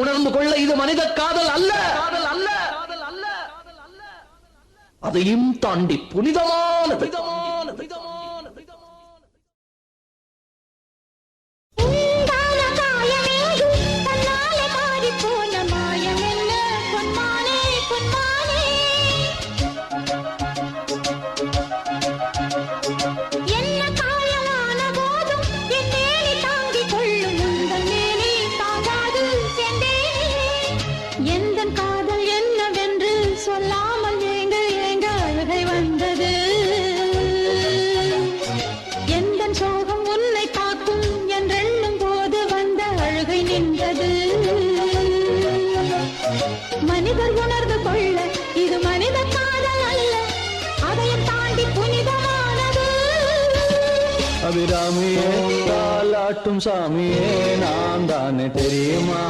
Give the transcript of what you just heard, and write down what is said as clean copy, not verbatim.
உணர்ந்து கொள்ள இது மனித காதல் அல்ல, அதையும் தாண்டி புனிதமானது. மனிதர் உணர்ந்து கொள்ள இது மனித காதல் அல்ல, அதையும் தாண்டி புனிதமானது. அபிராமியே தாலாட்டும் சாமியே நான் தானே தெரியுமா?